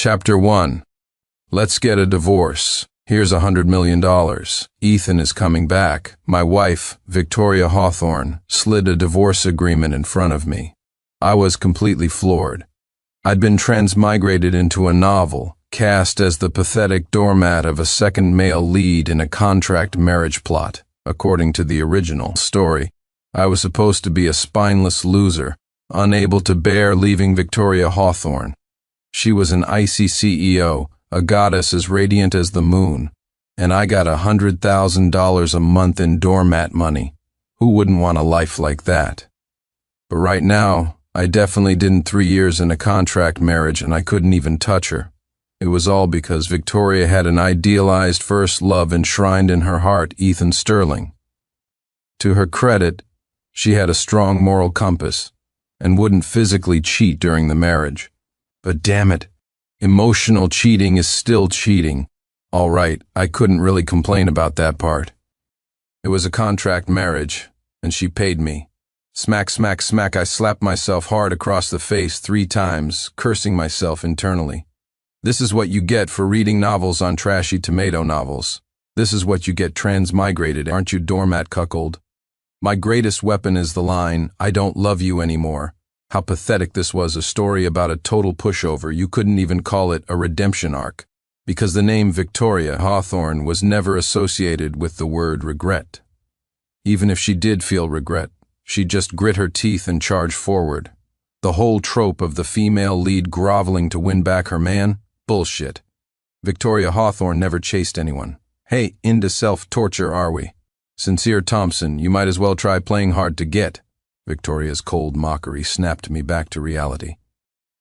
Chapter 1. Let's get a divorce. Here's $100 million. Ethan is coming back. My wife, Victoria Hawthorne, slid a divorce agreement in front of me. I was completely floored. I'd been transmigrated into a novel, cast as the pathetic doormat of a second male lead in a contract marriage plot. According to the original story, I was supposed to be a spineless loser, unable to bear leaving Victoria Hawthorne. She was an icy CEO, a goddess as radiant as the moon, and I got $100,000 a month in doormat money. Who wouldn't want a life like that? But right now, I definitely didn't 3 years in a contract marriage and I couldn't even touch her. It was all because Victoria had an idealized first love enshrined in her heart, Ethan Sterling. To her credit, she had a strong moral compass and wouldn't physically cheat during the marriage. But damn it, emotional cheating is still cheating. All right, I couldn't really complain about that part. It was a contract marriage, and she paid me. Smack, smack, smack, I slapped myself hard across the face 3 times, cursing myself internally. This is what you get for reading novels on trashy tomato novels. This is what you get transmigrated, aren't you, doormat cuckold? My greatest weapon is the line, "I don't love you anymore." How pathetic this was, a story about a total pushover. You couldn't even call it a redemption arc, because the name Victoria Hawthorne was never associated with the word regret. Even if she did feel regret, she'd just grit her teeth and charge forward. The whole trope of the female lead groveling to win back her man? Bullshit. Victoria Hawthorne never chased anyone. Hey, into self-torture are we? Sincere Thompson, you might as well try playing hard to get. Victoria's cold mockery snapped me back to reality.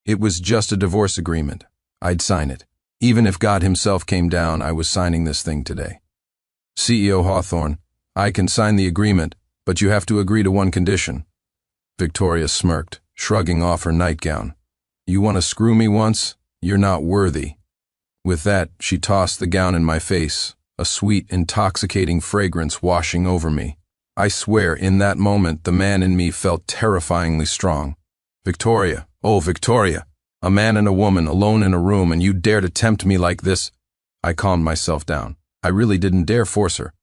It was just a divorce agreement. I'd sign it. Even if God himself came down, I was signing this thing today. CEO Hawthorne, I can sign the agreement, but you have to agree to one condition. Victoria smirked, shrugging off her nightgown. You want to screw me once? You're not worthy. With that, she tossed the gown in my face, a sweet, intoxicating fragrance washing over me. I swear, in that moment, the man in me felt terrifyingly strong. Victoria, oh Victoria, a man and a woman alone in a room and you dare to tempt me like this? I calmed myself down. I really didn't dare force her.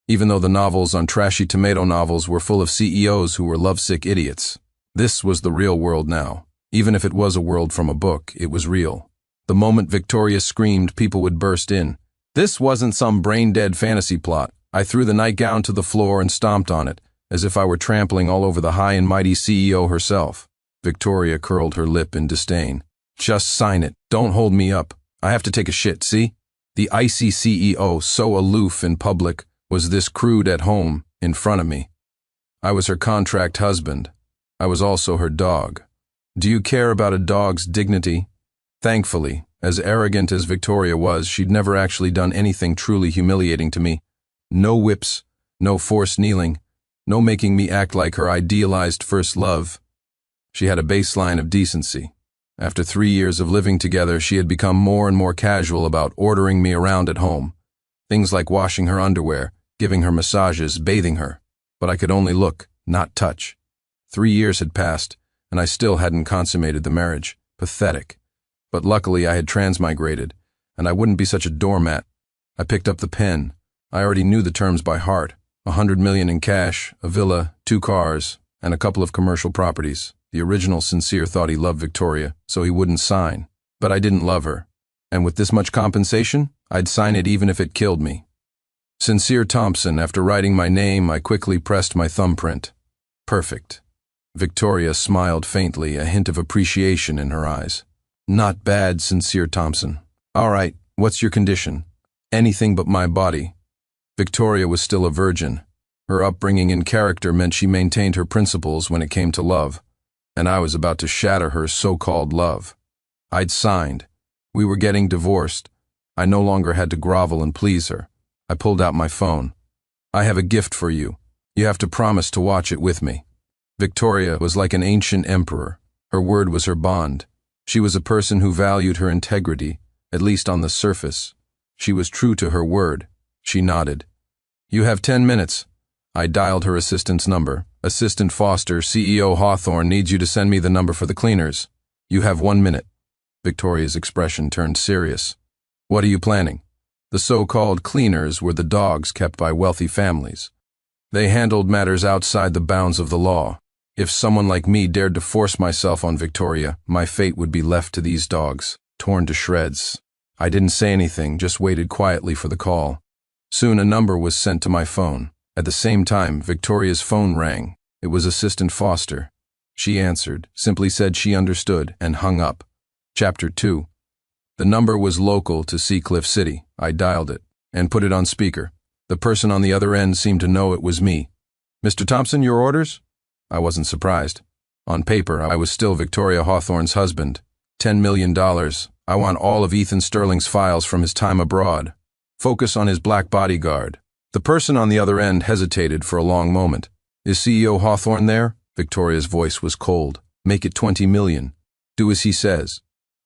Even though the novels on trashy tomato novels were full of CEOs who were lovesick idiots. This was the real world now. Even if it was a world from a book, it was real. The moment Victoria screamed, people would burst in. This wasn't some brain-dead fantasy plot. I threw the nightgown to the floor and stomped on it, as if I were trampling all over the high and mighty CEO herself. Victoria curled her lip in disdain. Just sign it. Don't hold me up. I have to take a shit, see? The icy CEO, so aloof in public, was this crude at home, in front of me. I was her contract husband. I was also her dog. Do you care about a dog's dignity? Thankfully, as arrogant as Victoria was, she'd never actually done anything truly humiliating to me. No whips, no forced kneeling, no making me act like her idealized first love. She had a baseline of decency. After 3 years of living together, she had become more and more casual about ordering me around at home. Things like washing her underwear, giving her massages, bathing her. But I could only look, not touch. 3 years had passed, and I still hadn't consummated the marriage. Pathetic. But luckily I had transmigrated, and I wouldn't be such a doormat. I picked up the pen. I already knew the terms by heart. $100 million in cash, a villa, 2 cars, and a couple of commercial properties. The original Sincere thought he loved Victoria, so he wouldn't sign. But I didn't love her. And with this much compensation, I'd sign it even if it killed me. Sincere Thompson, after writing my name, I quickly pressed my thumbprint. Perfect. Victoria smiled faintly, a hint of appreciation in her eyes. Not bad, Sincere Thompson. All right, what's your condition? Anything but my body. Victoria was still a virgin. Her upbringing and character meant she maintained her principles when it came to love, and I was about to shatter her so-called love. I'd signed. We were getting divorced. I no longer had to grovel and please her. I pulled out my phone. I have a gift for you. You have to promise to watch it with me. Victoria was like an ancient emperor. Her word was her bond. She was a person who valued her integrity, at least on the surface. She was true to her word. She nodded. You have 10 minutes. I dialed her assistant's number. Assistant Foster, CEO Hawthorne needs you to send me the number for the cleaners. You have 1 minute. Victoria's expression turned serious. What are you planning? The so-called cleaners were the dogs kept by wealthy families. They handled matters outside the bounds of the law. If someone like me dared to force myself on Victoria, my fate would be left to these dogs, torn to shreds. I didn't say anything, just waited quietly for the call. Soon a number was sent to my phone. At the same time, Victoria's phone rang. It was Assistant Foster. She answered, simply said she understood, and hung up. Chapter 2. The number was local to Seacliff City. I dialed it and put it on speaker. The person on the other end seemed to know it was me. Mr. Thompson, your orders? I wasn't surprised. On paper, I was still Victoria Hawthorne's husband. $10 million. I want all of Ethan Sterling's files from his time abroad. Focus on his black bodyguard. The person on the other end hesitated for a long moment. Is CEO Hawthorne there? Victoria's voice was cold. Make it 20 million. Do as he says.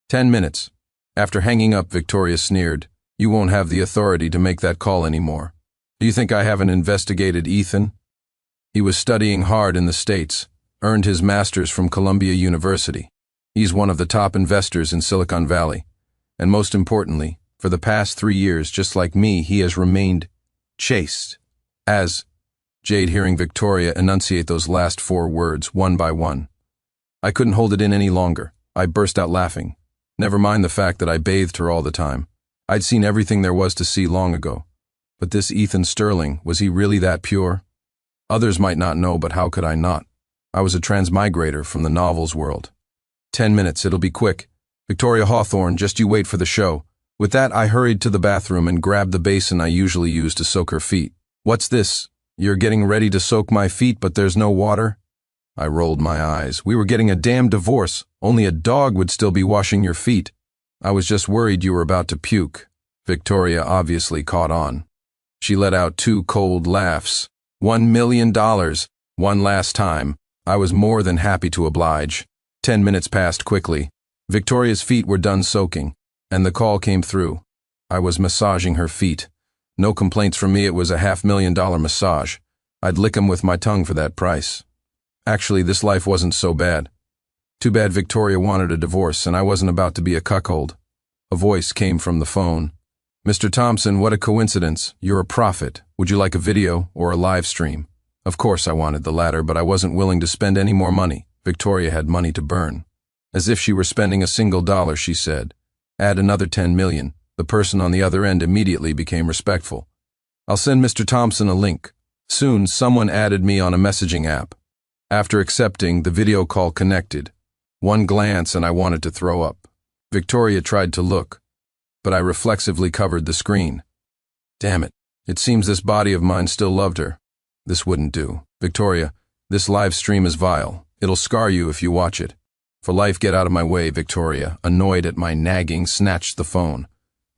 10 minutes. After hanging up, Victoria sneered. You won't have the authority to make that call anymore. Do you think I haven't investigated Ethan? He was studying hard in the States, earned his master's from Columbia University. He's one of the top investors in Silicon Valley. And most importantly, for the past 3 years, just like me, he has remained chaste. Jade, hearing Victoria enunciate those last 4 words, one by one. I couldn't hold it in any longer. I burst out laughing. Never mind the fact that I bathed her all the time. I'd seen everything there was to see long ago. But this Ethan Sterling, was he really that pure? Others might not know, but how could I not? I was a transmigrator from the novels world. 10 minutes, it'll be quick. Victoria Hawthorne, just you wait for the show. With that, I hurried to the bathroom and grabbed the basin I usually use to soak her feet. What's this? You're getting ready to soak my feet, but there's no water? I rolled my eyes. We were getting a damn divorce. Only a dog would still be washing your feet. I was just worried you were about to puke. Victoria obviously caught on. She let out 2 cold laughs. $1 million. One last time. I was more than happy to oblige. 10 minutes passed quickly. Victoria's feet were done soaking, and the call came through. I was massaging her feet. No complaints from me, it was a $500,000 massage. I'd lick 'em with my tongue for that price. Actually, this life wasn't so bad. Too bad Victoria wanted a divorce, and I wasn't about to be a cuckold. A voice came from the phone. Mr. Thompson, what a coincidence. You're a prophet. Would you like a video or a live stream? Of course I wanted the latter, but I wasn't willing to spend any more money. Victoria had money to burn. As if she were spending a single dollar, she said. Add another 10 million. The person on the other end immediately became respectful. I'll send Mr. Thompson a link. Soon, someone added me on a messaging app. After accepting, the video call connected. One glance and I wanted to throw up. Victoria tried to look, but I reflexively covered the screen. Damn it. It seems this body of mine still loved her. This wouldn't do. Victoria, this live stream is vile. It'll scar you if you watch it. For life, get out of my way, Victoria, annoyed at my nagging, snatched the phone.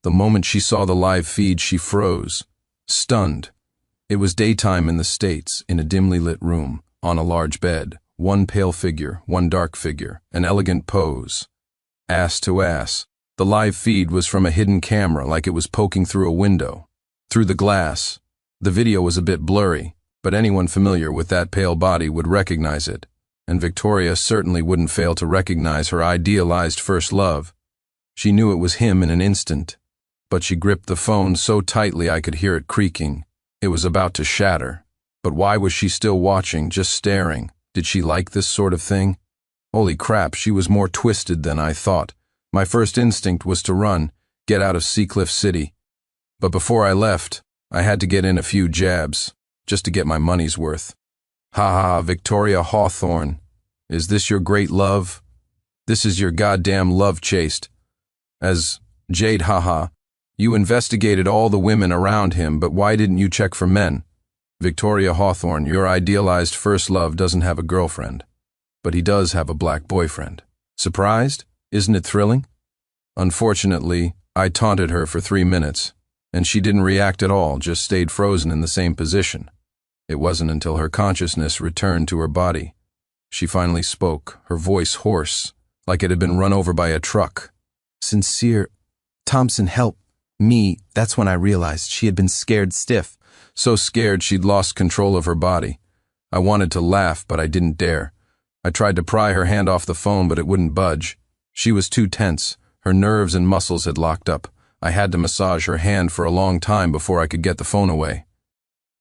The moment she saw the live feed, she froze, stunned. It was daytime in the States, in a dimly lit room, on a large bed, one pale figure, one dark figure, an elegant pose. Ass to ass. The live feed was from a hidden camera, like it was poking through a window. Through the glass. The video was a bit blurry, but anyone familiar with that pale body would recognize it, and Victoria certainly wouldn't fail to recognize her idealized first love. She knew it was him in an instant, but she gripped the phone so tightly I could hear it creaking. It was about to shatter. But why was she still watching, just staring? Did she like this sort of thing? Holy crap, she was more twisted than I thought. My first instinct was to run, get out of Seacliff City. But before I left, I had to get in a few jabs, just to get my money's worth. Ha ha, Victoria Hawthorne. Is this your great love? This is your goddamn love chaste. As Jade, haha. You investigated all the women around him, but why didn't you check for men? Victoria Hawthorne, your idealized first love doesn't have a girlfriend, but he does have a black boyfriend. Surprised? Isn't it thrilling? Unfortunately, I taunted her for 3 minutes, and she didn't react at all, just stayed frozen in the same position. It wasn't until her consciousness returned to her body. She finally spoke, her voice hoarse, like it had been run over by a truck. Sincere, Thompson, help me. That's when I realized she had been scared stiff, so scared she'd lost control of her body. I wanted to laugh, but I didn't dare. I tried to pry her hand off the phone, but it wouldn't budge. She was too tense, Her nerves and muscles had locked up. I had to massage her hand for a long time before I could get the phone away.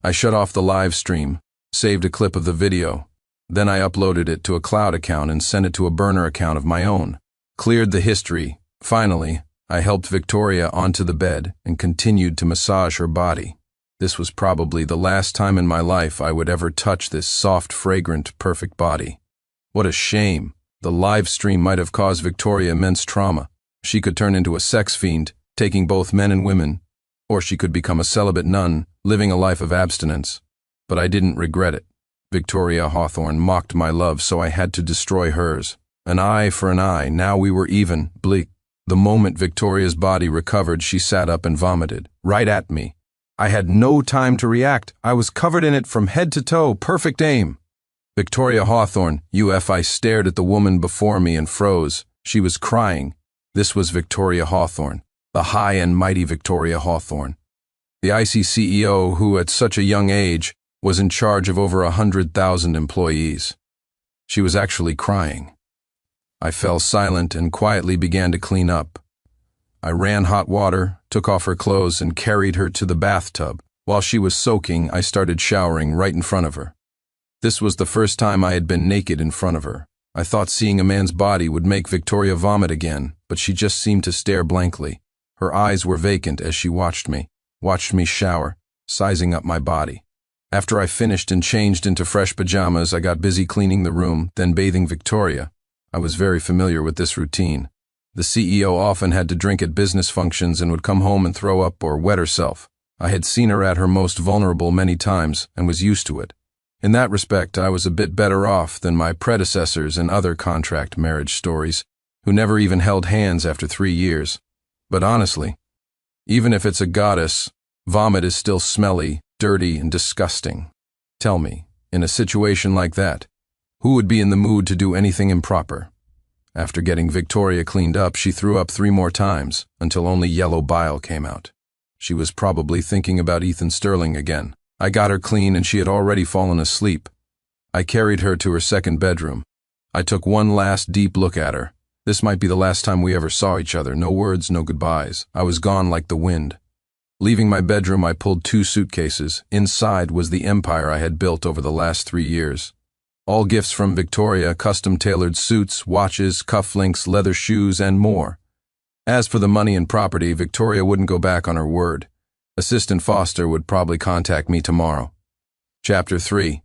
I shut off the live stream, saved a clip of the video. Then I uploaded it to a cloud account and sent it to a burner account of my own. Cleared the history. Finally, I helped Victoria onto the bed and continued to massage her body. This was probably the last time in my life I would ever touch this soft, fragrant, perfect body. What a shame. The live stream might have caused Victoria immense trauma. She could turn into a sex fiend, taking both men and women, or she could become a celibate nun, living a life of abstinence. But I didn't regret it. Victoria Hawthorne mocked my love, so I had to destroy hers. An eye for an eye, now we were even, bleak. The moment Victoria's body recovered, she sat up and vomited, right at me. I had no time to react. I was covered in it from head to toe, perfect aim. Victoria Hawthorne, I stared at the woman before me and froze. She was crying. This was Victoria Hawthorne, the high and mighty Victoria Hawthorne. The IC CEO who, at such a young age, was in charge of over 100,000 employees. She was actually crying. I fell silent and quietly began to clean up. I ran hot water, took off her clothes, and carried her to the bathtub. While she was soaking, I started showering right in front of her. This was the first time I had been naked in front of her. I thought seeing a man's body would make Victoria vomit again, but she just seemed to stare blankly. Her eyes were vacant as she watched me shower, sizing up my body. After I finished and changed into fresh pajamas, I got busy cleaning the room, then bathing Victoria. I was very familiar with this routine. The CEO often had to drink at business functions and would come home and throw up or wet herself. I had seen her at her most vulnerable many times and was used to it. In that respect, I was a bit better off than my predecessors in other contract marriage stories, who never even held hands after 3 years. But honestly, even if it's a goddess, vomit is still smelly, dirty, and disgusting. Tell me, in a situation like that, who would be in the mood to do anything improper? After getting Victoria cleaned up, she threw up 3 more times, until only yellow bile came out. She was probably thinking about Ethan Sterling again. I got her clean and she had already fallen asleep. I carried her to her second bedroom. I took one last deep look at her. This might be the last time we ever saw each other. No words, no goodbyes. I was gone like the wind. Leaving my bedroom, I pulled 2 suitcases. Inside was the empire I had built over the last 3 years. All gifts from Victoria, custom-tailored suits, watches, cufflinks, leather shoes, and more. As for the money and property, Victoria wouldn't go back on her word. Assistant Foster would probably contact me tomorrow. Chapter 3.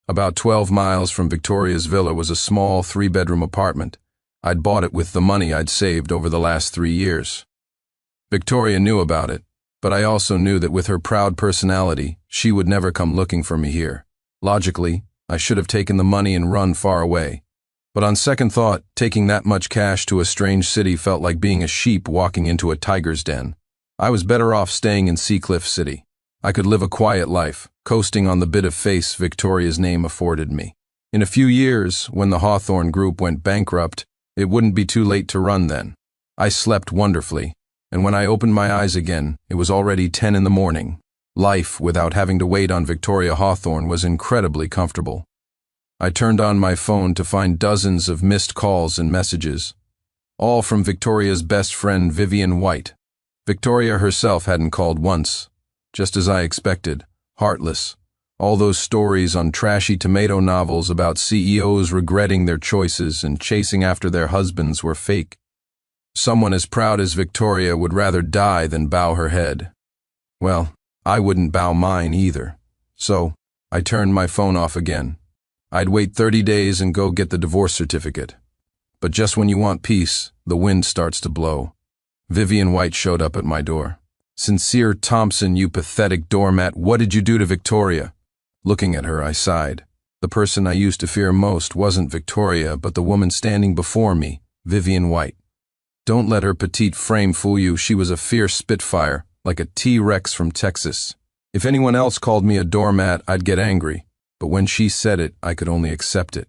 About 12 miles from Victoria's villa was a small 3-bedroom apartment. I'd bought it with the money I'd saved over the last 3 years. Victoria knew about it, but I also knew that with her proud personality, she would never come looking for me here. Logically, I should have taken the money and run far away. But on second thought, taking that much cash to a strange city felt like being a sheep walking into a tiger's den. I was better off staying in Seacliff City. I could live a quiet life, coasting on the bit of face Victoria's name afforded me. In a few years, when the Hawthorne Group went bankrupt, it wouldn't be too late to run then. I slept wonderfully, and when I opened my eyes again, it was already 10 in the morning. Life, without having to wait on Victoria Hawthorne, was incredibly comfortable. I turned on my phone to find dozens of missed calls and messages, all from Victoria's best friend, Vivian White. Victoria herself hadn't called once, just as I expected, heartless. All those stories on trashy tomato novels about CEOs regretting their choices and chasing after their husbands were fake. Someone as proud as Victoria would rather die than bow her head. Well, I wouldn't bow mine either. So, I turned my phone off again. I'd wait 30 days and go get the divorce certificate. But just when you want peace, the wind starts to blow. Vivian White showed up at my door. "Sincere Thompson, you pathetic doormat, what did you do to Victoria?" Looking at her, I sighed. The person I used to fear most wasn't Victoria, but the woman standing before me, Vivian White. Don't let her petite frame fool you. She was a fierce spitfire, like a T-Rex from Texas. If anyone else called me a doormat, I'd get angry. But when she said it, I could only accept it.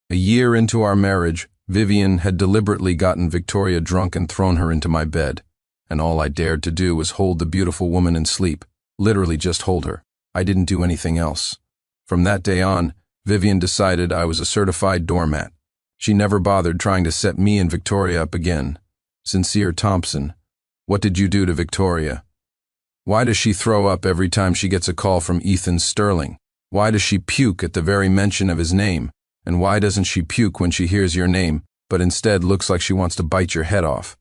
A year into our marriage, Vivian had deliberately gotten Victoria drunk and thrown her into my bed. And all I dared to do was hold the beautiful woman in sleep. Literally just hold her. I didn't do anything else. From that day on, Vivian decided I was a certified doormat. She never bothered trying to set me and Victoria up again. Sincere Thompson, what did you do to Victoria? Why does she throw up every time she gets a call from Ethan Sterling? Why does she puke at the very mention of his name? And why doesn't she puke when she hears your name, but instead looks like she wants to bite your head off?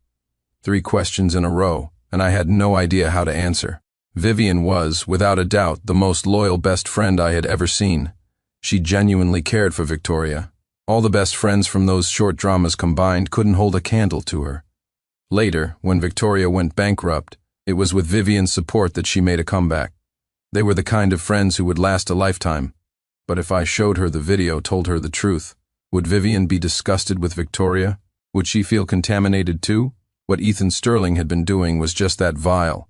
3 questions in a row, and I had no idea how to answer. Vivian was, without a doubt, the most loyal best friend I had ever seen. She genuinely cared for Victoria. All the best friends from those short dramas combined couldn't hold a candle to her. Later, when Victoria went bankrupt, it was with Vivian's support that she made a comeback. They were the kind of friends who would last a lifetime. But if I showed her the video, told her the truth, would Vivian be disgusted with Victoria? Would she feel contaminated too? What Ethan Sterling had been doing was just that vile.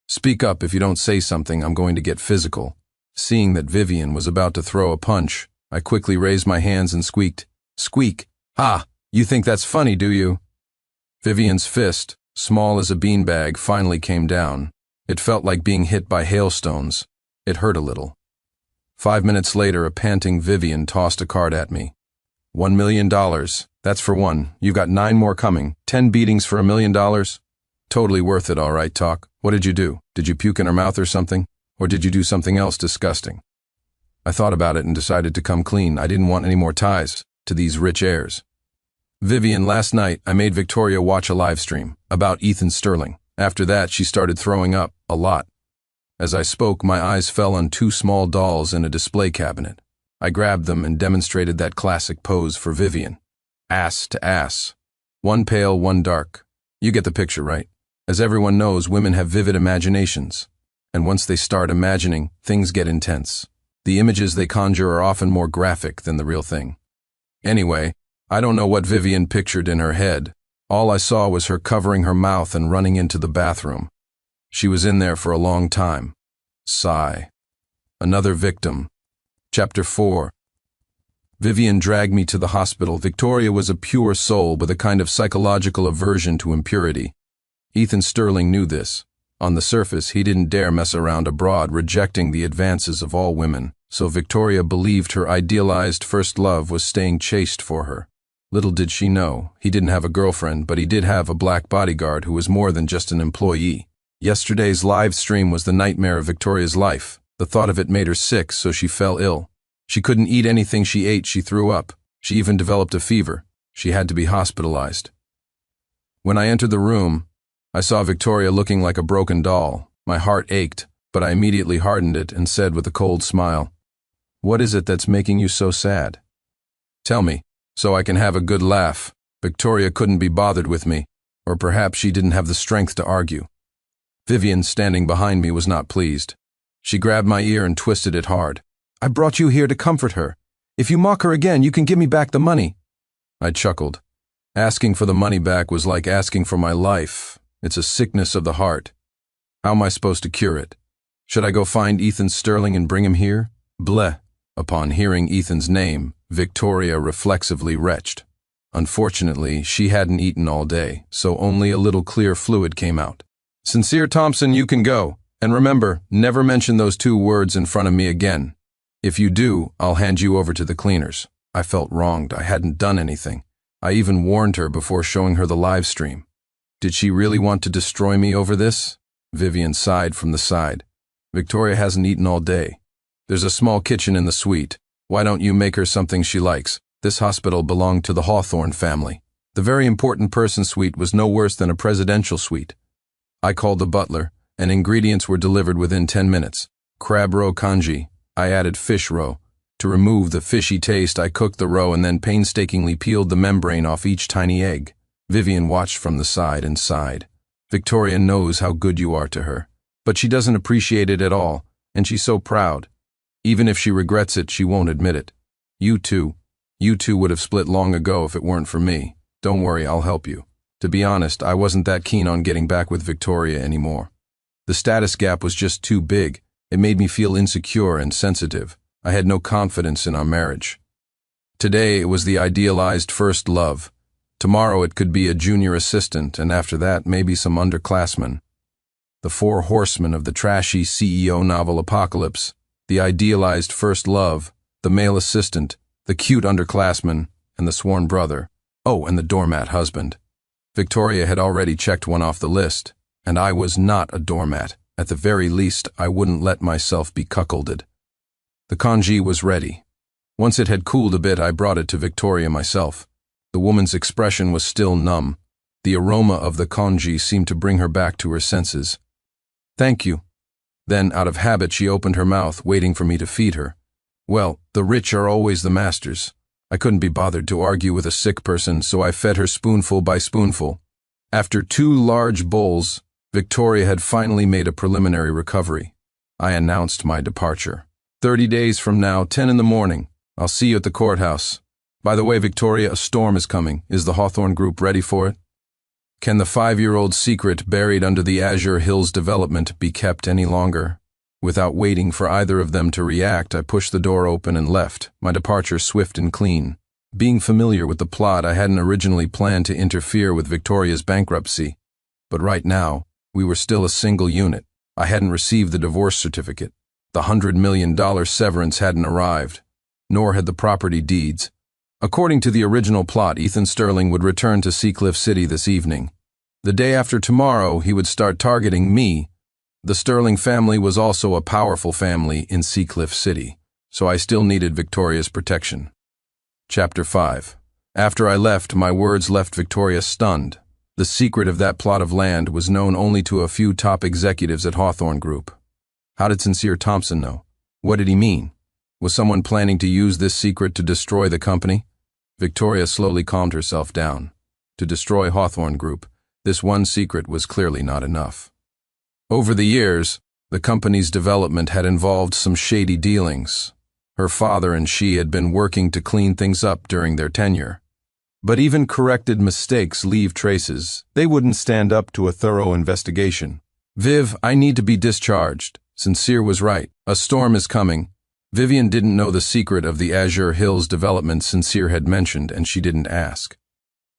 Speak up. If you don't say something, I'm going to get physical. Seeing that Vivian was about to throw a punch, I quickly raised my hands and squeaked. Squeak! Ha! You think that's funny, do you? Vivian's fist, small as a beanbag, finally came down. It felt like being hit by hailstones. It hurt a little. 5 minutes later, a panting Vivian tossed a card at me. $1 million. That's for one. You've got 9 more coming. 10 beatings for $1 million. Totally worth it, all right, Talk. What did you do? Did you puke in her mouth or something? Or did you do something else disgusting? I thought about it and decided to come clean. I didn't want any more ties to these rich heirs. Vivian, last night I made Victoria watch a live stream about Ethan Sterling. After that, she started throwing up, a lot. As I spoke, my eyes fell on 2 small dolls in a display cabinet. I grabbed them and demonstrated that classic pose for Vivian. Ass to ass. One pale, one dark. You get the picture, right? As everyone knows, women have vivid imaginations. And once they start imagining, things get intense. The images they conjure are often more graphic than the real thing. Anyway, I don't know what Vivian pictured in her head. All I saw was her covering her mouth and running into the bathroom. She was in there for a long time. Sigh. Another victim. Chapter 4. Vivian dragged me to the hospital. Victoria was a pure soul with a kind of psychological aversion to impurity. Ethan Sterling knew this. On the surface, he didn't dare mess around abroad, rejecting the advances of all women, so Victoria believed her idealized first love was staying chaste for her. Little did she know, he didn't have a girlfriend, but he did have a black bodyguard who was more than just an employee. Yesterday's live stream was the nightmare of Victoria's life. The thought of it made her sick, so she fell ill. She couldn't eat anything she ate. She threw up. She even developed a fever. She had to be hospitalized. When I entered the room, I saw Victoria looking like a broken doll. My heart ached, but I immediately hardened it and said with a cold smile, "What is it that's making you so sad? Tell me, so I can have a good laugh." Victoria couldn't be bothered with me, or perhaps she didn't have the strength to argue. Vivian, standing behind me, was not pleased. She grabbed my ear and twisted it hard. "I brought you here to comfort her. If you mock her again, you can give me back the money." I chuckled. Asking for the money back was like asking for my life. It's a sickness of the heart. How am I supposed to cure it? Should I go find Ethan Sterling and bring him here? Bleh. Upon hearing Ethan's name, Victoria reflexively retched. Unfortunately, she hadn't eaten all day, so only a little clear fluid came out. "Sincere Thompson, you can go. And remember, never mention those 2 words in front of me again. If you do, I'll hand you over to the cleaners." I felt wronged. I hadn't done anything. I even warned her before showing her the live stream. Did she really want to destroy me over this? Vivian sighed from the side. "Victoria hasn't eaten all day. There's a small kitchen in the suite. Why don't you make her something she likes?" This hospital belonged to the Hawthorne family. The very important person suite was no worse than a presidential suite. I called the butler, and ingredients were delivered within 10 minutes. Crab roe congee. I added fish roe. To remove the fishy taste, I cooked the roe and then painstakingly peeled the membrane off each tiny egg. Vivian watched from the side and sighed. "Victoria knows how good you are to her, but she doesn't appreciate it at all, and she's so proud. Even if she regrets it, she won't admit it. You two would have split long ago if it weren't for me. Don't worry, I'll help you." To be honest, I wasn't that keen on getting back with Victoria anymore. The status gap was just too big. It made me feel insecure and sensitive. I had no confidence in our marriage. Today it was the idealized first love. Tomorrow it could be a junior assistant, and after that maybe some underclassmen. The 4 horsemen of the trashy CEO novel apocalypse. The idealized first love, the male assistant, the cute underclassman, and the sworn brother. Oh, and the doormat husband. Victoria had already checked one off the list, and I was not a doormat. At the very least, I wouldn't let myself be cuckolded. The congee was ready. Once it had cooled a bit, I brought it to Victoria myself. The woman's expression was still numb. The aroma of the congee seemed to bring her back to her senses. "Thank you." Then, out of habit, she opened her mouth, waiting for me to feed her. Well, the rich are always the masters. I couldn't be bothered to argue with a sick person, so I fed her spoonful by spoonful. After 2 large bowls, Victoria had finally made a preliminary recovery. I announced my departure. 30 days from now, 10 in the morning. I'll see you at the courthouse. By the way, Victoria, a storm is coming. Is the Hawthorne Group ready for it? Can the 5-year-old secret buried under the Azure Hills development be kept any longer? Without waiting for either of them to react, I pushed the door open and left, my departure swift and clean. Being familiar with the plot, I hadn't originally planned to interfere with Victoria's bankruptcy. But right now, we were still a single unit. I hadn't received the divorce certificate. The $100 million severance hadn't arrived, nor had the property deeds. According to the original plot, Ethan Sterling would return to Seacliff City this evening. The day after tomorrow, he would start targeting me. The Sterling family was also a powerful family in Seacliff City, so I still needed Victoria's protection. Chapter 5. After I left, my words left Victoria stunned. The secret of that plot of land was known only to a few top executives at Hawthorne Group. How did Sincere Thompson know? What did he mean? Was someone planning to use this secret to destroy the company? Victoria slowly calmed herself down. To destroy Hawthorne Group, this one secret was clearly not enough. Over the years, the company's development had involved some shady dealings. Her father and she had been working to clean things up during their tenure. But even corrected mistakes leave traces. They wouldn't stand up to a thorough investigation. "Viv, I need to be discharged." Sincere was right. A storm is coming. Vivian didn't know the secret of the Azure Hills development Sincere had mentioned, and she didn't ask.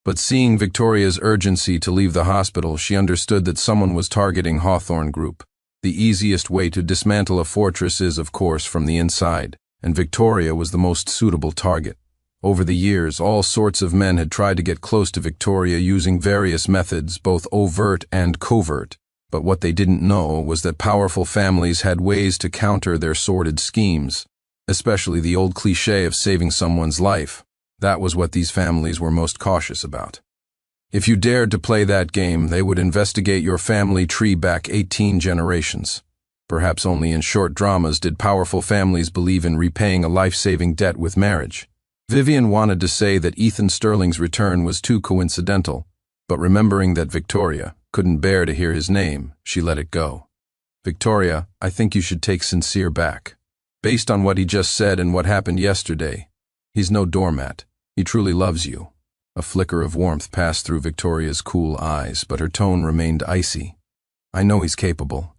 But seeing Victoria's urgency to leave the hospital, she understood that someone was targeting Hawthorne Group. The easiest way to dismantle a fortress is, of course, from the inside, and Victoria was the most suitable target. Over the years, all sorts of men had tried to get close to Victoria using various methods, both overt and covert. But what they didn't know was that powerful families had ways to counter their sordid schemes, especially the old cliché of saving someone's life. That was what these families were most cautious about. If you dared to play that game, they would investigate your family tree back 18 generations. Perhaps only in short dramas did powerful families believe in repaying a life-saving debt with marriage. Vivian wanted to say that Ethan Sterling's return was too coincidental, but remembering that Victoria couldn't bear to hear his name, she let it go. "Victoria, I think you should take Sincere back. Based on what he just said and what happened yesterday, he's no doormat. He truly loves you." A flicker of warmth passed through Victoria's cool eyes, but her tone remained icy. "I know he's capable,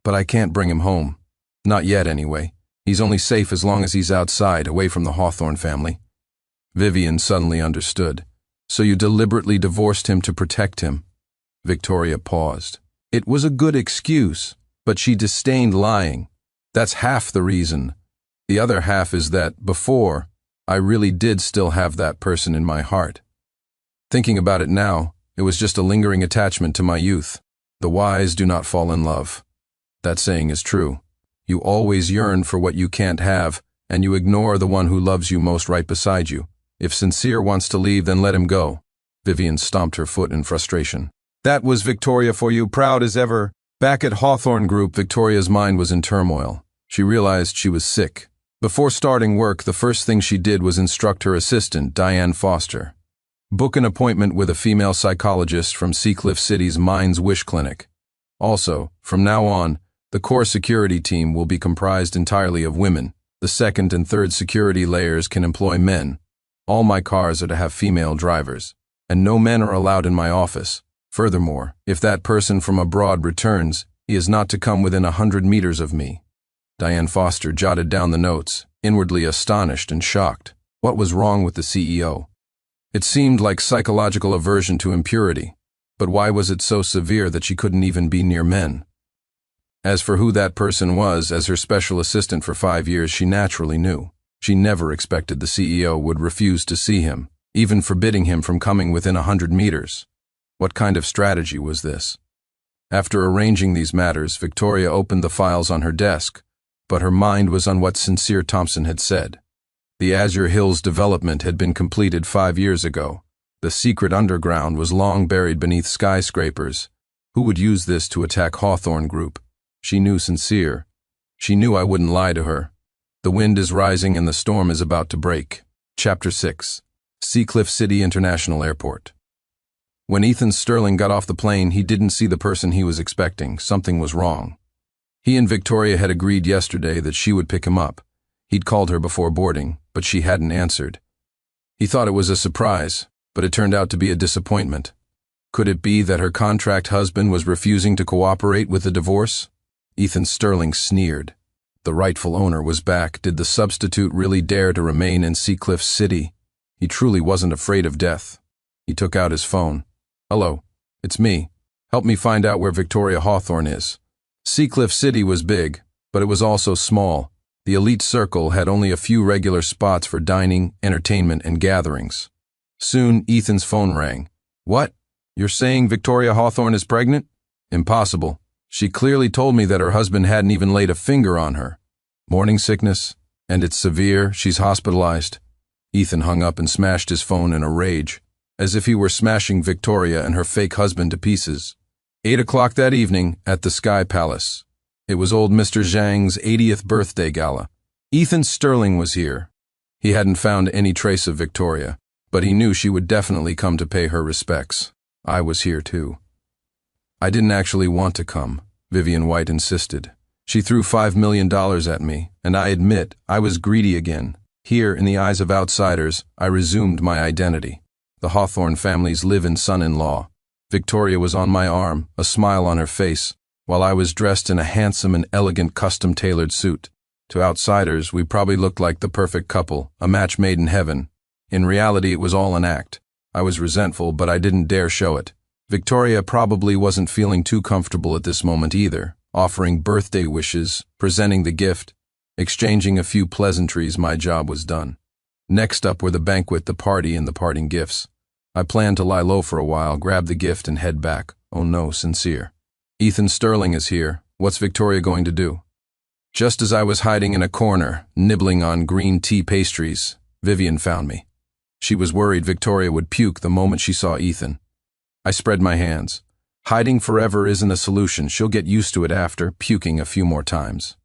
but I can't bring him home. Not yet, anyway. He's only safe as long as he's outside, away from the Hawthorne family." Vivian suddenly understood. "So you deliberately divorced him to protect him?" Victoria paused. It was a good excuse, but she disdained lying. That's half the reason. The other half is that, before, I really did still have that person in my heart. Thinking about it now, it was just a lingering attachment to my youth. The wise do not fall in love. That saying is true. You always yearn for what you can't have, and you ignore the one who loves you most right beside you. If Sincere wants to leave, then let him go. Vivian stomped her foot in frustration. That was Victoria for you, proud as ever. Back at Hawthorne Group, Victoria's mind was in turmoil. She realized she was sick. Before starting work, the first thing she did was instruct her assistant, Diane Foster. Book an appointment with a female psychologist from Seacliff City's Mind's Wish Clinic. Also, from now on, the core security team will be comprised entirely of women. The second and third security layers can employ men. All my cars are to have female drivers, and no men are allowed in my office. Furthermore, if that person from abroad returns, he is not to come within 100 meters of me. Diane Foster jotted down the notes, inwardly astonished and shocked. What was wrong with the CEO? It seemed like psychological aversion to impurity, but why was it so severe that she couldn't even be near men? As for who that person was, as her special assistant for 5 years, she naturally knew. She never expected the CEO would refuse to see him, even forbidding him from coming within 100 meters. What kind of strategy was this? After arranging these matters, Victoria opened the files on her desk, but her mind was on what Sincere Thompson had said. The Azure Hills development had been completed 5 years ago. The secret underground was long buried beneath skyscrapers. Who would use this to attack Hawthorne Group? She knew Sincere. She knew I wouldn't lie to her. The wind is rising and the storm is about to break. Chapter 6. Seacliff City International Airport. When Ethan Sterling got off the plane, he didn't see the person he was expecting. Something was wrong. He and Victoria had agreed yesterday that she would pick him up. He'd called her before boarding, but she hadn't answered. He thought it was a surprise, but it turned out to be a disappointment. Could it be that her contract husband was refusing to cooperate with the divorce? Ethan Sterling sneered. The rightful owner was back. Did the substitute really dare to remain in Seacliff City? He truly wasn't afraid of death. He took out his phone. "Hello, it's me. Help me find out where Victoria Hawthorne is." Seacliff City was big, but it was also small. The elite circle had only a few regular spots for dining, entertainment, and gatherings. Soon, Ethan's phone rang. "What? You're saying Victoria Hawthorne is pregnant?" "Impossible. She clearly told me that her husband hadn't even laid a finger on her." "Morning sickness, and it's severe. She's hospitalized." Ethan hung up and smashed his phone in a rage, as if he were smashing Victoria and her fake husband to pieces. 8 o'clock that evening at the Sky Palace. It was old Mr. Zhang's 80th birthday gala. Ethan Sterling was here. He hadn't found any trace of Victoria, but he knew she would definitely come to pay her respects. I was here too. I didn't actually want to come, Vivian White insisted. She threw $5 million at me, and I admit I was greedy again. Here, in the eyes of outsiders, I resumed my identity. The Hawthorne family's live-in son-in-law. Victoria was on my arm, a smile on her face, while I was dressed in a handsome and elegant custom-tailored suit. To outsiders, we probably looked like the perfect couple, a match made in heaven. In reality, it was all an act. I was resentful, but I didn't dare show it. Victoria probably wasn't feeling too comfortable at this moment either, offering birthday wishes, presenting the gift, exchanging a few pleasantries. My job was done. Next up were the banquet, the party, and the parting gifts. I planned to lie low for a while, grab the gift, and head back. Oh no, Sincere. "Ethan Sterling is here. What's Victoria going to do?" Just as I was hiding in a corner, nibbling on green tea pastries, Vivian found me. She was worried Victoria would puke the moment she saw Ethan. I spread my hands. Hiding forever isn't a solution. She'll get used to it after, puking a few more times.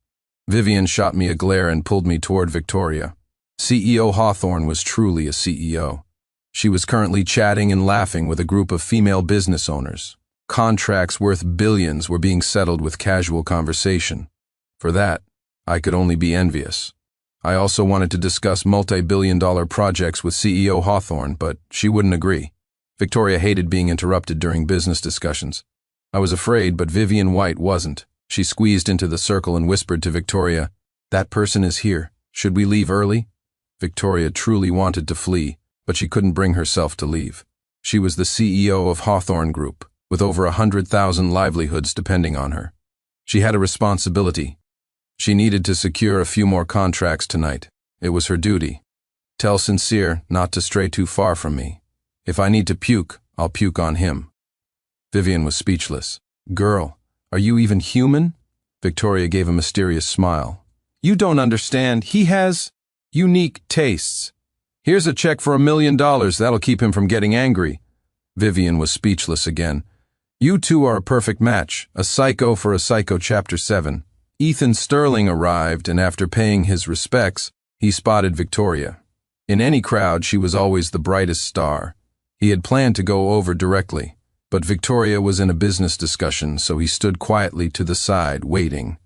Vivian shot me a glare and pulled me toward Victoria. CEO Hawthorne was truly a CEO. She was currently chatting and laughing with a group of female business owners. Contracts worth billions were being settled with casual conversation. For that, I could only be envious. I also wanted to discuss multi-billion-dollar projects with CEO Hawthorne, but she wouldn't agree. Victoria hated being interrupted during business discussions. I was afraid, but Vivian White wasn't. She squeezed into the circle and whispered to Victoria, "That person is here. Should we leave early?" Victoria truly wanted to flee, but she couldn't bring herself to leave. She was the CEO of Hawthorne Group, with over 100,000 livelihoods depending on her. She had a responsibility. She needed to secure a few more contracts tonight. It was her duty. Tell Sincere not to stray too far from me. If I need to puke, I'll puke on him. Vivian was speechless. "Girl, are you even human?" Victoria gave a mysterious smile. "You don't understand. He has unique tastes. Here's a check for $1 million. That'll keep him from getting angry." Vivian was speechless again. "You two are a perfect match. A psycho for a psycho." Chapter 7. Ethan Sterling arrived, and after paying his respects, he spotted Victoria. In any crowd, she was always the brightest star. He had planned to go over directly, but Victoria was in a business discussion, so he stood quietly to the side, waiting.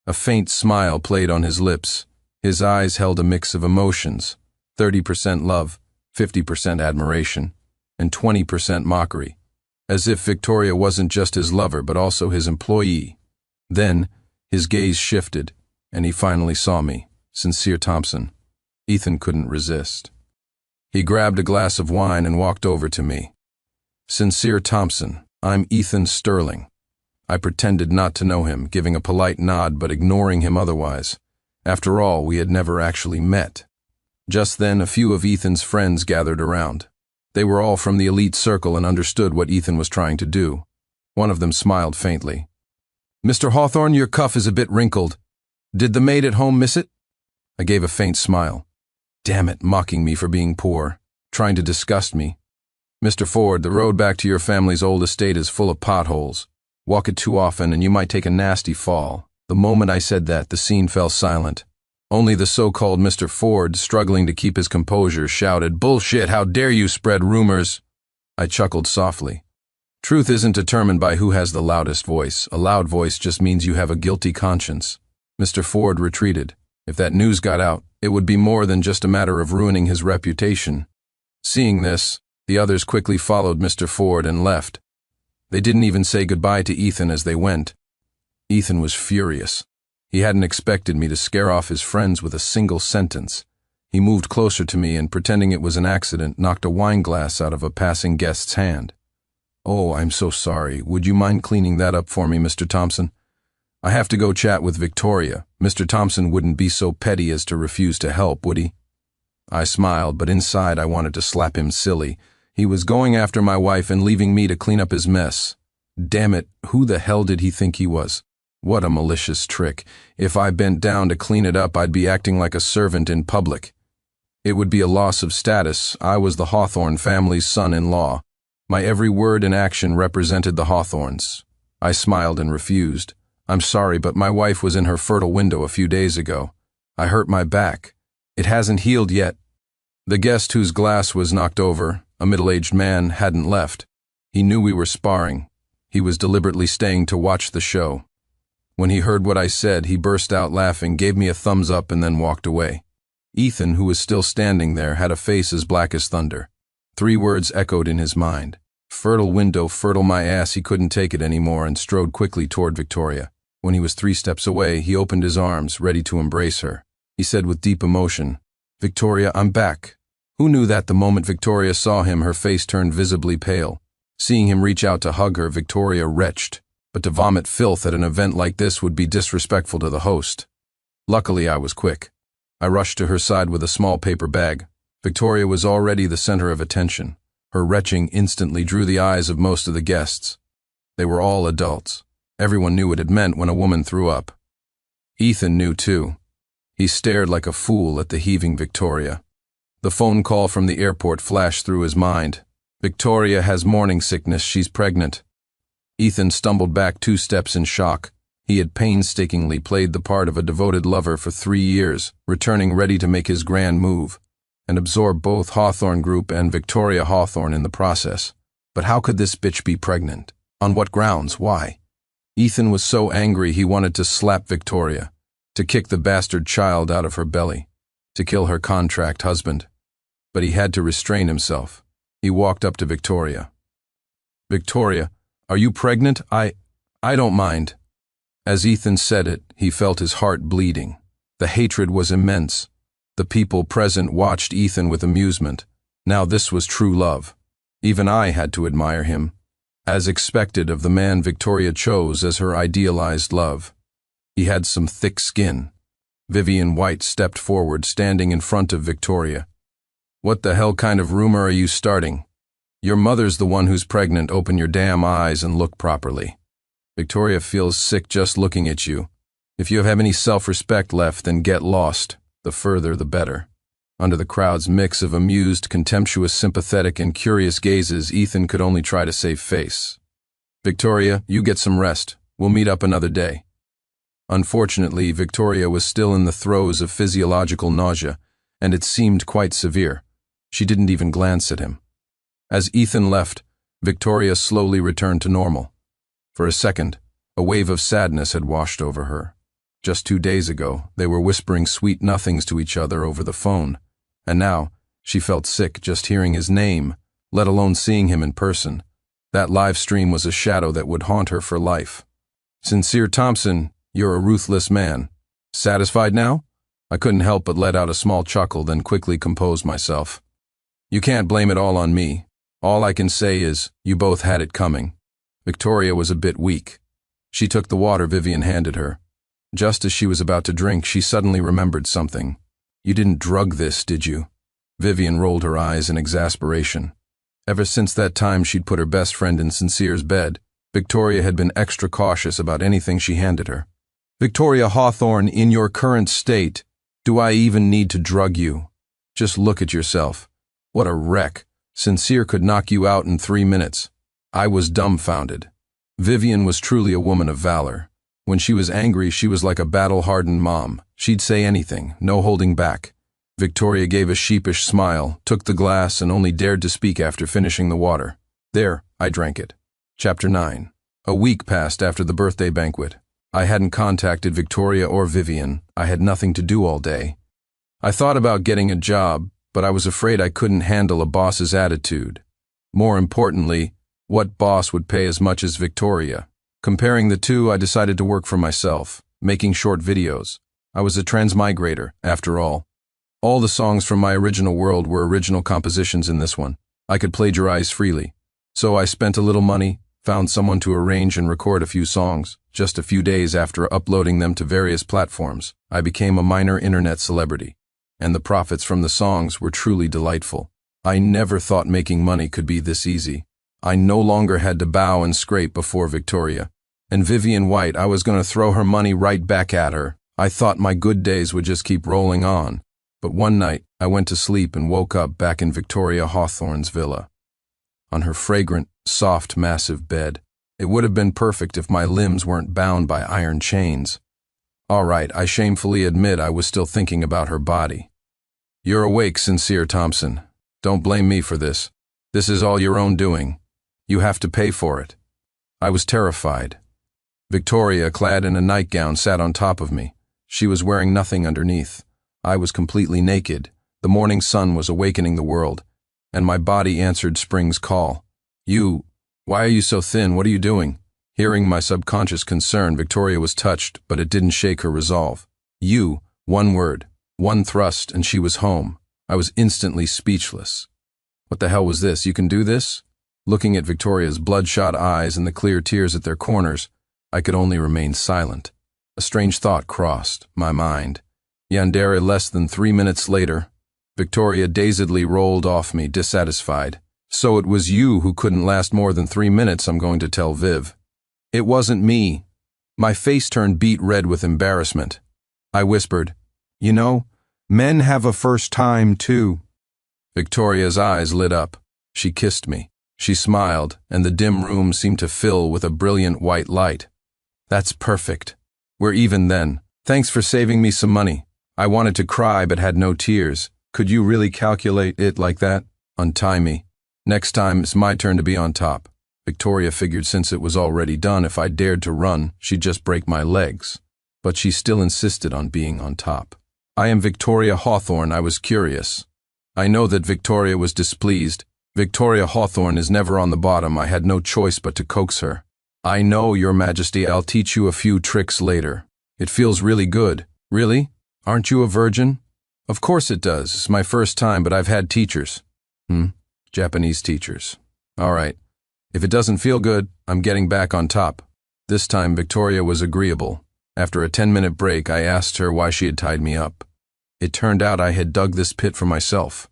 A faint smile played on his lips. His eyes held a mix of emotions, 30% love, 50% admiration, and 20% mockery, as if Victoria wasn't just his lover but also his employee. Then, his gaze shifted, and he finally saw me, Sincere Thompson. Ethan couldn't resist. He grabbed a glass of wine and walked over to me. "Sincere Thompson, I'm Ethan Sterling." I pretended not to know him, giving a polite nod but ignoring him otherwise. After all, we had never actually met. Just then, a few of Ethan's friends gathered around. They were all from the elite circle and understood what Ethan was trying to do. One of them smiled faintly. "Mr. Hawthorne, your cuff is a bit wrinkled. Did the maid at home miss it?" I gave a faint smile. Damn it, mocking me for being poor, trying to disgust me. "Mr. Ford, the road back to your family's old estate is full of potholes. Walk it too often and you might take a nasty fall." The moment I said that, the scene fell silent. Only the so-called Mr. Ford, struggling to keep his composure, shouted, "Bullshit, how dare you spread rumors?" I chuckled softly. Truth isn't determined by who has the loudest voice. A loud voice just means you have a guilty conscience. Mr. Ford retreated. If that news got out, it would be more than just a matter of ruining his reputation. Seeing this, the others quickly followed Mr. Ford and left. They didn't even say goodbye to Ethan as they went. Ethan was furious. He hadn't expected me to scare off his friends with a single sentence. He moved closer to me and, pretending it was an accident, knocked a wine glass out of a passing guest's hand. "Oh, I'm so sorry. Would you mind cleaning that up for me, Mr. Thompson? I have to go chat with Victoria. Mr. Thompson wouldn't be so petty as to refuse to help, would he?" I smiled, but inside I wanted to slap him silly. He was going after my wife and leaving me to clean up his mess. Damn it, who the hell did he think he was? What a malicious trick. If I bent down to clean it up, I'd be acting like a servant in public. It would be a loss of status. I was the Hawthorne family's son-in-law. My every word and action represented the Hawthornes. I smiled and refused. "I'm sorry, but my wife was in her fertile window a few days ago. I hurt my back. It hasn't healed yet." The guest whose glass was knocked over, a middle-aged man, hadn't left. He knew we were sparring. He was deliberately staying to watch the show. When he heard what I said, he burst out laughing, gave me a thumbs up, and then walked away. Ethan, who was still standing there, had a face as black as thunder. 3 words echoed in his mind. Fertile window, fertile my ass. He couldn't take it anymore and strode quickly toward Victoria. When he was 3 steps away, he opened his arms, ready to embrace her. He said with deep emotion, "Victoria, I'm back." Who knew that the moment Victoria saw him, her face turned visibly pale? Seeing him reach out to hug her, Victoria retched. But to vomit filth at an event like this would be disrespectful to the host. Luckily, I was quick. I rushed to her side with a small paper bag. Victoria was already the center of attention. Her retching instantly drew the eyes of most of the guests. They were all adults. Everyone knew what it meant when a woman threw up. Ethan knew too. He stared like a fool at the heaving Victoria. The phone call from the airport flashed through his mind. "Victoria has morning sickness. She's pregnant." Ethan stumbled back 2 steps in shock. He had painstakingly played the part of a devoted lover for 3 years, returning ready to make his grand move, and absorb both Hawthorne Group and Victoria Hawthorne in the process. But how could this bitch be pregnant? On what grounds? Why? Ethan was so angry he wanted to slap Victoria, to kick the bastard child out of her belly, to kill her contract husband. But he had to restrain himself. He walked up to Victoria. "Victoria, are you pregnant? I don't mind." As Ethan said it, he felt his heart bleeding. The hatred was immense. The people present watched Ethan with amusement. Now this was true love. Even I had to admire him, as expected of the man Victoria chose as her idealized love. He had some thick skin. Vivian White stepped forward, standing in front of Victoria. "What the hell kind of rumor are you starting? Your mother's the one who's pregnant. Open your damn eyes and look properly. Victoria feels sick just looking at you. If you have any self-respect left, then get lost. The further, the better." Under the crowd's mix of amused, contemptuous, sympathetic, and curious gazes, Ethan could only try to save face. "Victoria, you get some rest. We'll meet up another day." Unfortunately, Victoria was still in the throes of physiological nausea, and it seemed quite severe. She didn't even glance at him. As Ethan left, Victoria slowly returned to normal. For a second, a wave of sadness had washed over her. Just 2 days ago, they were whispering sweet nothings to each other over the phone, and now she felt sick just hearing his name, let alone seeing him in person. That live stream was a shadow that would haunt her for life. "Sincere Thompson, you're a ruthless man. Satisfied now?" I couldn't help but let out a small chuckle, then quickly composed myself. "You can't blame it all on me. All I can say is, you both had it coming." Victoria was a bit weak. She took the water Vivian handed her. Just as she was about to drink, she suddenly remembered something. "You didn't drug this, did you?" Vivian rolled her eyes in exasperation. Ever since that time she'd put her best friend in Sincere's bed, Victoria had been extra cautious about anything she handed her. Victoria Hawthorne, in your current state, do I even need to drug you? Just look at yourself. What a wreck. Sincere could knock you out in 3 minutes. I was dumbfounded. Vivian was truly a woman of valor. When she was angry, she was like a battle-hardened mom. She'd say anything, no holding back. Victoria gave a sheepish smile, took the glass, and only dared to speak after finishing the water. There, I drank it. Chapter 9. A week passed after the birthday banquet. I hadn't contacted Victoria or Vivian. I had nothing to do all day. I thought about getting a job, but I was afraid I couldn't handle a boss's attitude. More importantly, what boss would pay as much as Victoria? Comparing the two, I decided to work for myself, making short videos. I was a transmigrator, after all. All the songs from my original world were original compositions in this one. I could plagiarize freely. So I spent a little money, found someone to arrange and record a few songs. Just a few days after uploading them to various platforms, I became a minor internet celebrity. And the profits from the songs were truly delightful. I never thought making money could be this easy. I no longer had to bow and scrape before Victoria. And Vivian White, I was going to throw her money right back at her. I thought my good days would just keep rolling on. But one night, I went to sleep and woke up back in Victoria Hawthorne's villa. On her fragrant, soft, massive bed. It would have been perfect if my limbs weren't bound by iron chains. All right, I shamefully admit I was still thinking about her body. You're awake, Sincere Thompson. Don't blame me for this. This is all your own doing. You have to pay for it. I was terrified. Victoria, clad in a nightgown, sat on top of me. She was wearing nothing underneath. I was completely naked. The morning sun was awakening the world, and my body answered spring's call. Why are you so thin? What are you doing? Hearing my subconscious concern, Victoria was touched, but it didn't shake her resolve. One word, one thrust, and she was home. I was instantly speechless. What the hell was this? You can do this? Looking at Victoria's bloodshot eyes and the clear tears at their corners, I could only remain silent. A strange thought crossed my mind. Yandere, less than 3 minutes later, Victoria dazedly rolled off me, dissatisfied. So it was you who couldn't last more than 3 minutes, I'm going to tell Viv. It wasn't me. My face turned beet red with embarrassment. I whispered, You know, men have a first time too. Victoria's eyes lit up. She kissed me. She smiled, and the dim room seemed to fill with a brilliant white light. That's perfect. We're even then. Thanks for saving me some money. I wanted to cry but had no tears. Could you really calculate it like that? Untie me. Next time it's my turn to be on top. Victoria figured since it was already done, if I dared to run, she'd just break my legs. But she still insisted on being on top. I am Victoria Hawthorne. I was curious. I know that Victoria was displeased. Victoria Hawthorne is never on the bottom. I had no choice but to coax her. I know, Your Majesty, I'll teach you a few tricks later. It feels really good. Really? Aren't you a virgin? Of course it does. It's my first time, but I've had teachers. Japanese teachers. All right. If it doesn't feel good, I'm getting back on top. This time Victoria was agreeable. After a 10-minute break, I asked her why she had tied me up. It turned out I had dug this pit for myself.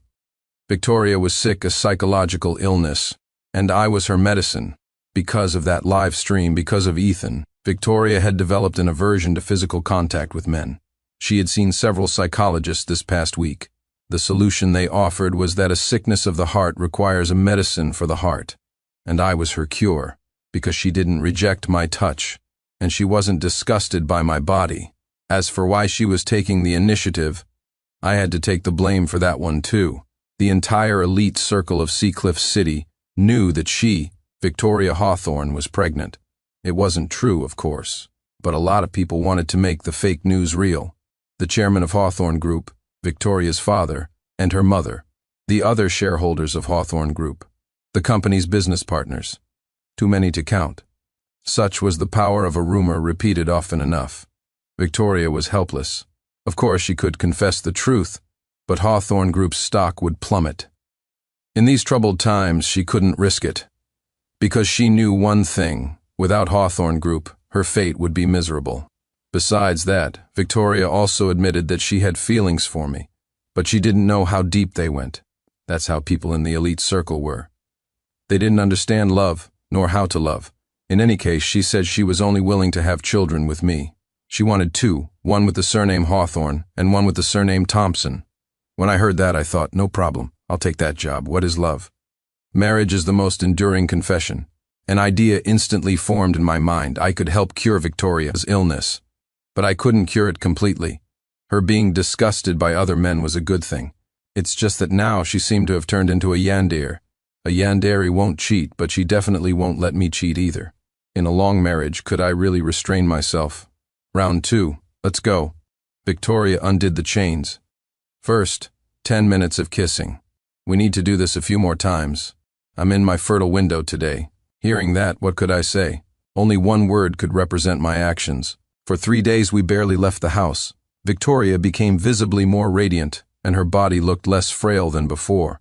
Victoria was sick, a psychological illness, and I was her medicine. Because of that live stream, because of Ethan, Victoria had developed an aversion to physical contact with men. She had seen several psychologists this past week. The solution they offered was that a sickness of the heart requires a medicine for the heart. And I was her cure, because she didn't reject my touch, and she wasn't disgusted by my body. As for why she was taking the initiative, I had to take the blame for that one too. The entire elite circle of Seacliff City knew that she, Victoria Hawthorne, was pregnant. It wasn't true, of course, but a lot of people wanted to make the fake news real. The chairman of Hawthorne Group, Victoria's father, and her mother, the other shareholders of Hawthorne Group, the company's business partners. Too many to count. Such was the power of a rumor repeated often enough. Victoria was helpless. Of course she could confess the truth, but Hawthorne Group's stock would plummet. In these troubled times, she couldn't risk it. Because she knew one thing, without Hawthorne Group, her fate would be miserable. Besides that, Victoria also admitted that she had feelings for me, but she didn't know how deep they went. That's how people in the elite circle were. They didn't understand love, nor how to love. In any case, she said she was only willing to have children with me. She wanted two, one with the surname Hawthorne and one with the surname Thompson. When I heard that, I thought, no problem, I'll take that job. What is love? Marriage is the most enduring confession. An idea instantly formed in my mind. I could help cure Victoria's illness. But I couldn't cure it completely. Her being disgusted by other men was a good thing. It's just that now she seemed to have turned into a yandere. A yandere won't cheat, but she definitely won't let me cheat either. In a long marriage, could I really restrain myself? Round 2. Let's go. Victoria undid the chains. First, 10 minutes of kissing. We need to do this a few more times. I'm in my fertile window today. Hearing that, what could I say? Only one word could represent my actions. For 3 days we barely left the house. Victoria became visibly more radiant, and her body looked less frail than before.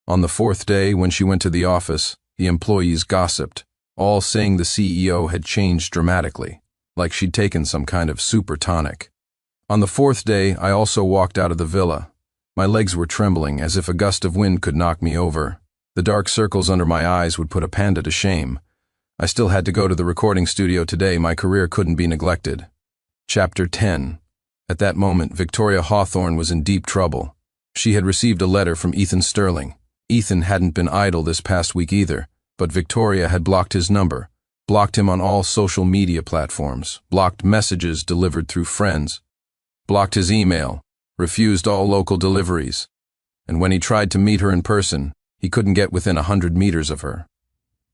On the 4th day, when she went to the office, the employees gossiped, all saying the CEO had changed dramatically, like she'd taken some kind of super tonic. On the 4th day, I also walked out of the villa. My legs were trembling, as if a gust of wind could knock me over. The dark circles under my eyes would put a panda to shame. I still had to go to the recording studio today. My career couldn't be neglected. Chapter 10. At that moment, Victoria Hawthorne was in deep trouble. She had received a letter from Ethan Sterling. Ethan hadn't been idle this past week either, but Victoria had blocked his number, blocked him on all social media platforms, blocked messages delivered through friends, blocked his email, refused all local deliveries, and when he tried to meet her in person, he couldn't get within 100 meters of her.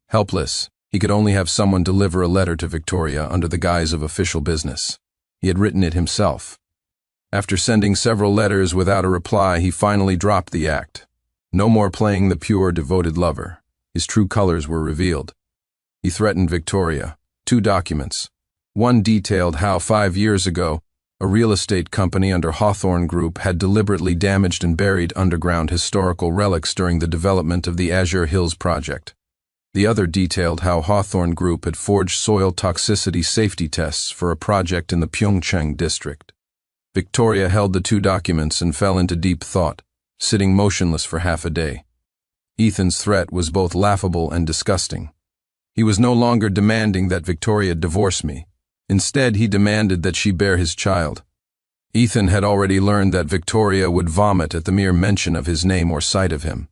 Helpless, he could only have someone deliver a letter to Victoria under the guise of official business. He had written it himself. After sending several letters without a reply, he finally dropped the act. No more playing the pure, devoted lover. His true colors were revealed. He threatened Victoria. 2 documents. One detailed how 5 years ago, a real estate company under Hawthorne Group had deliberately damaged and buried underground historical relics during the development of the Azure Hills project. The other detailed how Hawthorne Group had forged soil toxicity safety tests for a project in the Pyeongchang district. Victoria held the 2 documents and fell into deep thought, sitting motionless for half a day. Ethan's threat was both laughable and disgusting. He was no longer demanding that Victoria divorce me. Instead, he demanded that she bear his child. Ethan had already learned that Victoria would vomit at the mere mention of his name or sight of him.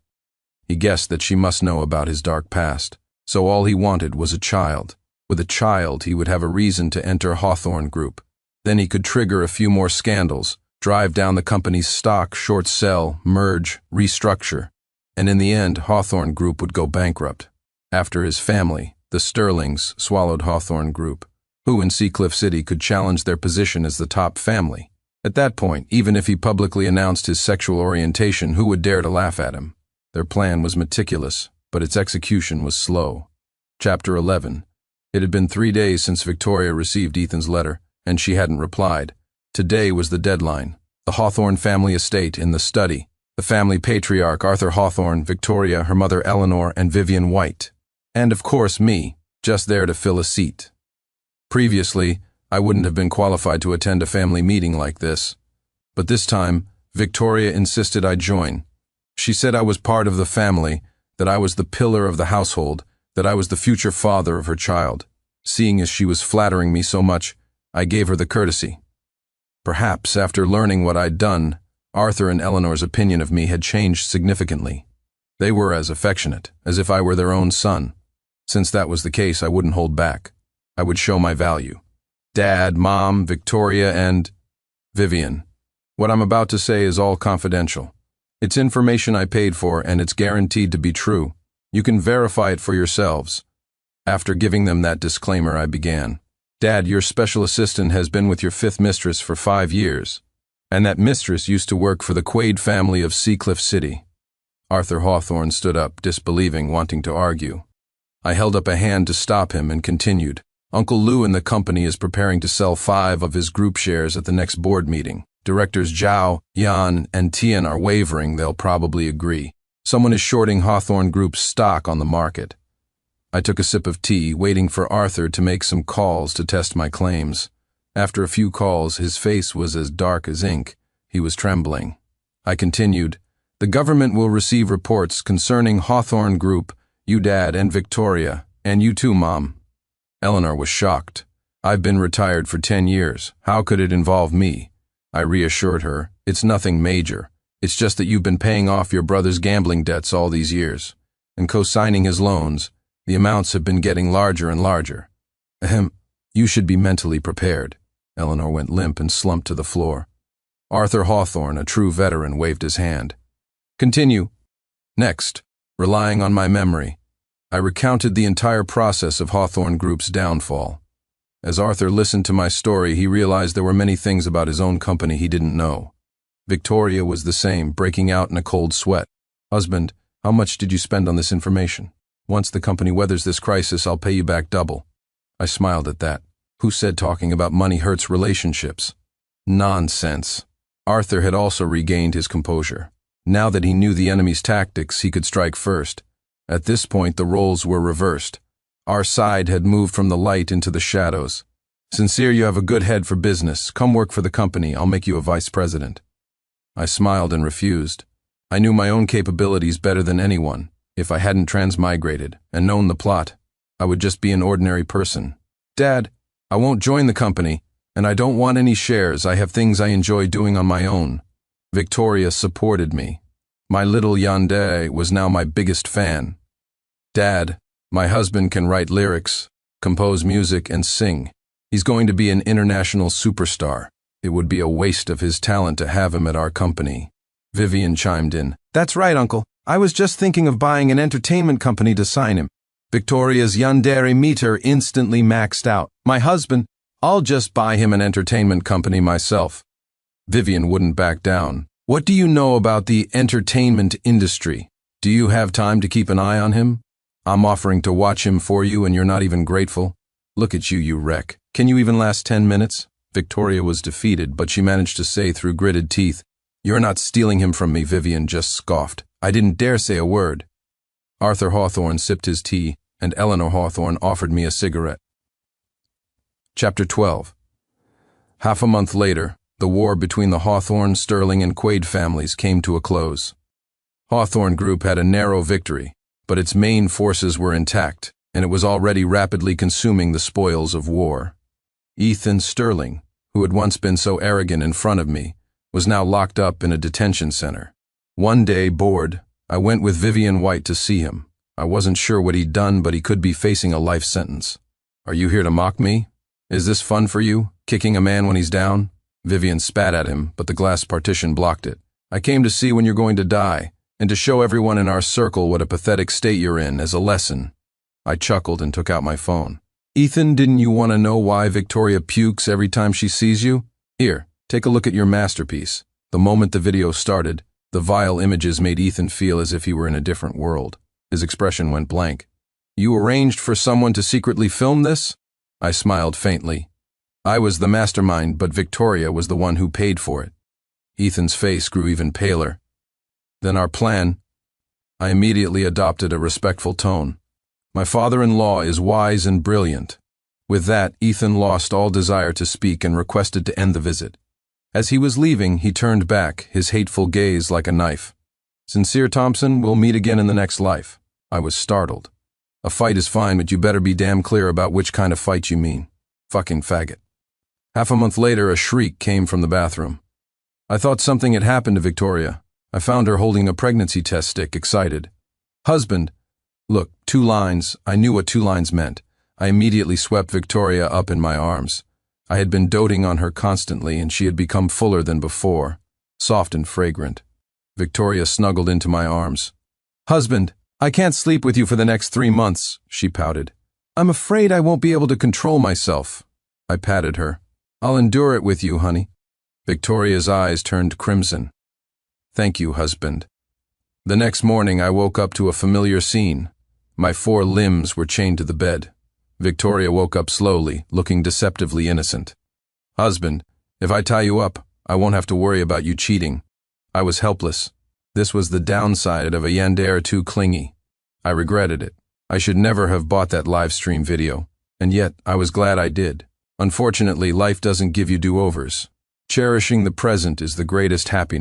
He guessed that she must know about his dark past, so all he wanted was a child. With a child, he would have a reason to enter Hawthorne Group. Then he could trigger a few more scandals, drive down the company's stock, short sell, merge, restructure, and in the end, Hawthorne Group would go bankrupt. After his family, the Sterlings, swallowed Hawthorne Group. Who in Seacliff City could challenge their position as the top family? At that point, even if he publicly announced his sexual orientation, who would dare to laugh at him? Their plan was meticulous, but its execution was slow. Chapter 11. It had been 3 days since Victoria received Ethan's letter, and she hadn't replied. Today was the deadline. The Hawthorne family estate in the study. The family patriarch, Arthur Hawthorne, Victoria, her mother Eleanor, and Vivian White. And of course me, just there to fill a seat. Previously, I wouldn't have been qualified to attend a family meeting like this. But this time, Victoria insisted I join. She said I was part of the family, that I was the pillar of the household, that I was the future father of her child. Seeing as she was flattering me so much, I gave her the courtesy. Perhaps, after learning what I'd done, Arthur and Eleanor's opinion of me had changed significantly. They were as affectionate, as if I were their own son. Since that was the case, I wouldn't hold back. I would show my value. Dad, Mom, Victoria, and Vivian. What I'm about to say is all confidential. It's information I paid for, and it's guaranteed to be true. You can verify it for yourselves. After giving them that disclaimer, I began. Dad, your special assistant has been with your 5th mistress for 5 years, and that mistress used to work for the Quaid family of Seacliff City. Arthur Hawthorne stood up, disbelieving, wanting to argue. I held up a hand to stop him and continued. Uncle Lou and the company is preparing to sell 5 of his group shares at the next board meeting. Directors Zhao, Yan, and Tian are wavering. They'll probably agree. Someone is shorting Hawthorne Group's stock on the market. I took a sip of tea, waiting for Arthur to make some calls to test my claims. After a few calls, his face was as dark as ink. He was trembling. I continued, the government will receive reports concerning Hawthorne Group You, Dad, and Victoria, and you too, Mom. Eleanor was shocked. I've been retired for 10 years. How could it involve me? I reassured her. It's nothing major. It's just that you've been paying off your brother's gambling debts all these years, and co-signing his loans. The amounts have been getting larger and larger. Ahem. You should be mentally prepared. Eleanor went limp and slumped to the floor. Arthur Hawthorne, a true veteran, waved his hand. Continue. Next, relying on my memory, I recounted the entire process of Hawthorne Group's downfall. As Arthur listened to my story, he realized there were many things about his own company he didn't know. Victoria was the same, breaking out in a cold sweat. Husband, how much did you spend on this information? Once the company weathers this crisis, I'll pay you back double. I smiled at that. Who said talking about money hurts relationships? Nonsense. Arthur had also regained his composure. Now that he knew the enemy's tactics, he could strike first. At this point, the roles were reversed. Our side had moved from the light into the shadows. Sincere, you have a good head for business. Come work for the company. I'll make you a vice president. I smiled and refused. I knew my own capabilities better than anyone. If I hadn't transmigrated and known the plot, I would just be an ordinary person. Dad, I won't join the company, and I don't want any shares. I have things I enjoy doing on my own. Victoria supported me. My little yandere was now my biggest fan. Dad, my husband can write lyrics, compose music, and sing. He's going to be an international superstar. It would be a waste of his talent to have him at our company. Vivian chimed in. That's right, Uncle. I was just thinking of buying an entertainment company to sign him. Victoria's yandere meter instantly maxed out. My husband, I'll just buy him an entertainment company myself. Vivian wouldn't back down. What do you know about the entertainment industry? Do you have time to keep an eye on him? I'm offering to watch him for you and you're not even grateful. Look at you, you wreck. Can you even last 10 minutes? Victoria was defeated, but she managed to say through gritted teeth, You're not stealing him from me, Vivian just scoffed. I didn't dare say a word. Arthur Hawthorne sipped his tea, and Eleanor Hawthorne offered me a cigarette. Chapter 12. Half a month later, the war between the Hawthorne, Sterling, and Quaid families came to a close. Hawthorne Group had a narrow victory, but its main forces were intact, and it was already rapidly consuming the spoils of war. Ethan Sterling, who had once been so arrogant in front of me, was now locked up in a detention center. One day, bored, I went with Vivian White to see him. I wasn't sure what he'd done, but he could be facing a life sentence. Are you here to mock me? Is this fun for you, kicking a man when he's down? Vivian spat at him, but the glass partition blocked it. I came to see when you're going to die, and to show everyone in our circle what a pathetic state you're in as a lesson. I chuckled and took out my phone. Ethan, didn't you want to know why Victoria pukes every time she sees you? Here, take a look at your masterpiece. The moment the video started, the vile images made Ethan feel as if he were in a different world. His expression went blank. You arranged for someone to secretly film this? I smiled faintly. I was the mastermind, but Victoria was the one who paid for it. Ethan's face grew even paler. Then our plan. I immediately adopted a respectful tone. My father-in-law is wise and brilliant. With that, Ethan lost all desire to speak and requested to end the visit. As he was leaving, he turned back, his hateful gaze like a knife. Sincere Thompson, we'll meet again in the next life. I was startled. A fight is fine, but you better be damn clear about which kind of fight you mean. Fucking faggot. Half a month later, a shriek came from the bathroom. I thought something had happened to Victoria. I found her holding a pregnancy test stick, excited. Husband. Look, 2 lines. I knew what 2 lines meant. I immediately swept Victoria up in my arms. I had been doting on her constantly, and she had become fuller than before, soft and fragrant. Victoria snuggled into my arms. Husband, I can't sleep with you for the next 3 months, she pouted. I'm afraid I won't be able to control myself. I patted her. I'll endure it with you, honey. Victoria's eyes turned crimson. Thank you, husband. The next morning I woke up to a familiar scene. My 4 limbs were chained to the bed. Victoria woke up slowly, looking deceptively innocent. Husband, if I tie you up, I won't have to worry about you cheating. I was helpless. This was the downside of a yandere too clingy. I regretted it. I should never have bought that live stream video, and yet I was glad I did. Unfortunately, life doesn't give you do-overs. Cherishing the present is the greatest happiness.